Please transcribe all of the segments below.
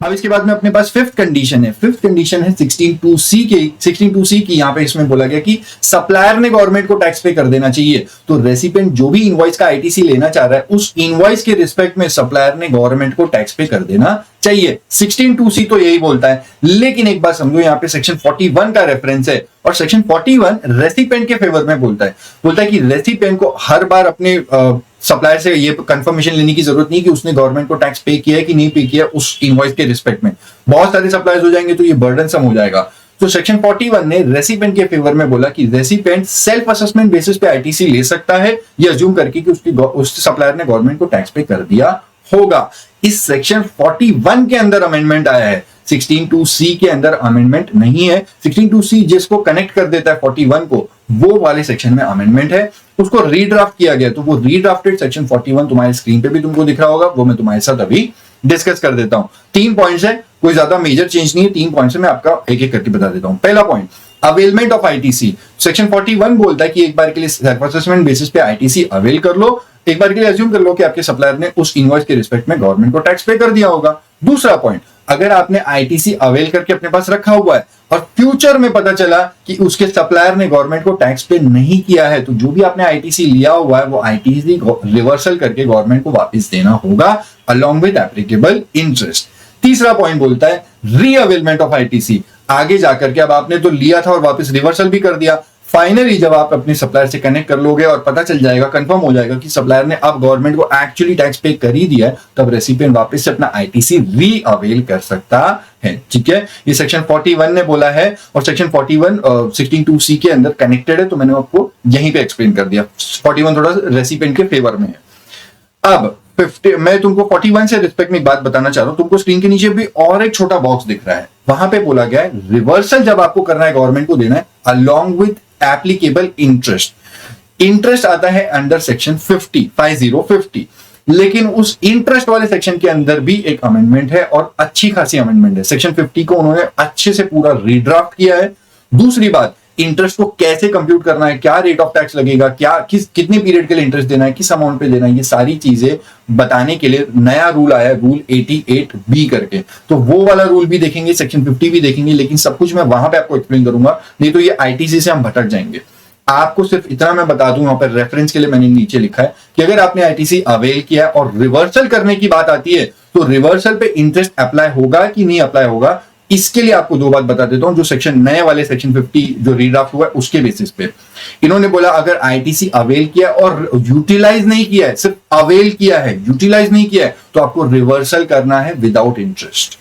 अब इसके बाद में अपने पास फिफ्थ कंडीशन है 16(2)(c) की यहाँ पे इसमें बोला गया कि सप्लायर ने गवर्नमेंट को टैक्स पे कर देना चाहिए। तो रेसिपिएंट जो भी इनवॉइस का आईटीसी लेना चाह रहा है उस इनवॉइस के रिस्पेक्ट में सप्लायर ने गवर्नमेंट को टैक्स पे कर देना चाहिए। 16(2)(c) तो यही बोलता है, लेकिन एक बात समझो, यहाँ पे सेक्शन 41 का रेफरेंस है और सेक्शन 41 रेसिपिएंट के फेवर में बोलता है कि रेसिपिएंट को हर बार अपने सप्लायर से ये कंफर्मेशन लेने की जरूरत नहीं कि उसने गवर्नमेंट को टैक्स पे किया है कि नहीं पे किया उस इनवॉइस के रिस्पेक्ट में। बहुत सारे सप्लायर्स हो जाएंगे तो ये बर्डनसम हो जाएगा। तो सेक्शन 41 ने रेसिपिएंट के फेवर में बोला कि रेसिपिएंट सेल्फ असेसमेंट बेसिस पे आईटीसी ले सकता है, ये अज्यूम करके कि उस सप्लायर ने गवर्नमेंट को टैक्स पे कर दिया होगा। इस सेक्शन 41 के अंदर अमेंडमेंट आया है, 16(2)(c) के अंदर अमेंडमेंट नहीं है। 16(2)(c) जिसको कनेक्ट कर देता है 41 को, वो वाले सेक्शन में अमेंडमेंट है, उसको रीड्राफ्ट किया गया। तो वो रीड्राफ्टेड सेक्शन 41 तुम्हारे स्क्रीन पे भी तुमको दिख रहा होगा, वो मैं तुम्हारे साथ अभी डिस्कस कर देता हूं। 3 पॉइंट्स है, कोई ज्यादा मेजर चेंज नहीं है, 3 पॉइंट्स है, मैं आपका एक एक करके बता देता हूं। पहला point, availment of ITC. Section 41 बोलता है कि एक बार के लिए सेल्फ असेसमेंट बेसिस पे आईटीसी अवेल कर लो, एक बार के लिए अज्यूम कर लो कि आपके सप्लायर ने उस इनवॉइस के रिस्पेक्ट में गवर्नमेंट को टैक्स पे कर दिया होगा। दूसरा पॉइंट, अगर आपने आईटीसी अवेल करके अपने पास रखा हुआ है और फ्यूचर में पता चला कि उसके सप्लायर ने गवर्नमेंट को टैक्स पे नहीं किया है, तो जो भी आपने आईटीसी लिया हुआ है वो आईटीसी रिवर्सल करके गवर्नमेंट को वापस देना होगा अलॉन्ग विद एप्लीकेबल इंटरेस्ट। तीसरा पॉइंट बोलता है रीअवेलमेंट ऑफ आईटीसी। आगे जाकर के अब आपने तो लिया था और वापस रिवर्सल भी कर दिया, फाइनली जब आप अपने सप्लायर से कनेक्ट कर लोगे और पता चल जाएगा, कंफर्म हो जाएगा कि सप्लायर ने अब गवर्नमेंट को एक्चुअली टैक्स पे कर ही दिया है, तब रेसिपिएंट वापस से अपना आईटीसी रीअवेल कर सकता है। ठीक है, ये सेक्शन 41 ने बोला है और सेक्शन 41 16(2)(c) के अंदर कनेक्टेड है, तो मैंने आपको यहीं पे एक्सप्लेन कर दिया। 41 थोड़ा रेसिपिएंट के फेवर में है। अब 50 मैं तुमको 41 से रिस्पेक्ट में एक बात बताना चाह रहा हूं। तुमको स्क्रीन के नीचे भी और एक छोटा बॉक्स दिख रहा है, वहां पे बोला गया है रिवर्सल जब आपको करना है गवर्नमेंट को देना है along with applicable interest. Interest आता है अंडर सेक्शन 50, लेकिन उस इंटरेस्ट वाले सेक्शन के अंदर भी एक अमेंडमेंट है और अच्छी खासी अमेंडमेंट है। सेक्शन 50 को उन्होंने अच्छे से पूरा रीड्राफ्ट किया है। दूसरी बात, इंटरेस्ट को कैसे कंप्यूट करना है, क्या रेट ऑफ टैक्स लगेगा, कितने पीरियड के लिए इंटरेस्ट देना है, किस अमाउंट पे देना है, ये सारी चीजें बताने के लिए नया रूल आया है, रूल 88B करके। तो वो वाला रूल भी देखेंगे, सेक्शन 50 भी देखेंगे, लेकिन सब कुछ मैं वहां पे आपको एक्सप्लेन करूंगा, नहीं तो ये आईटीसी से हम भटक जाएंगे। आपको सिर्फ इतना मैं बता दूं, वहां पर रेफरेंस के लिए मैंने नीचे लिखा है कि अगर आपने आईटीसी अवेल किया और रिवर्सल करने की बात आती है तो रिवर्सल पे इंटरेस्ट अप्लाई होगा कि नहीं अप्लाई होगा, इसके लिए आपको 2 बात बता देता हूं, जो सेक्शन नए वाले सेक्शन 50 जो रीड्राफ्ट हुआ है उसके बेसिस पे। इन्होंने बोला अगर आईटीसी अवेल किया और यूटिलाइज नहीं किया है, सिर्फ अवेल किया है, यूटिलाइज नहीं किया है, तो आपको रिवर्सल करना है विदाउट इंटरेस्ट।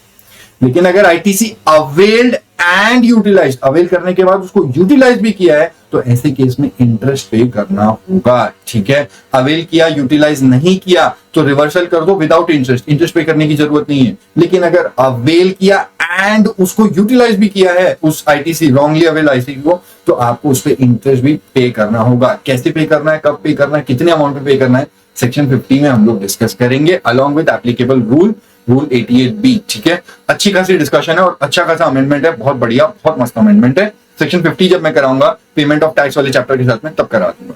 लेकिन अगर ITC availed and utilise, avail करने के बाद उसको यूटिलाइज भी किया है, तो ऐसे केस में इंटरेस्ट पे करना होगा। ठीक है, अवेल किया, यूटिलाइज नहीं किया तो रिवर्सल कर दो विदाउट इंटरेस्ट, इंटरेस्ट पे करने की जरूरत नहीं है। लेकिन अगर अवेल किया एंड उसको यूटिलाइज भी किया है उस आईटीसी, रॉन्गली अवेल आईटीसी को, तो आपको उस पर इंटरेस्ट भी पे करना होगा। कैसे पे करना है, कब पे करना है, कितने अमाउंट पे पे करना है, सेक्शन 50 में हम लोग डिस्कस करेंगे along with applicable rule 88B। ठीक है, अच्छी खासी डिस्कशन है और अच्छा खासा अमेंडमेंट है, बहुत बढ़िया, बहुत मस्त अमेंडमेंट है। सेक्शन 50 जब मैं कराऊंगा पेमेंट ऑफ टैक्स वाले चैप्टर के साथ में, तब करा दूंगा।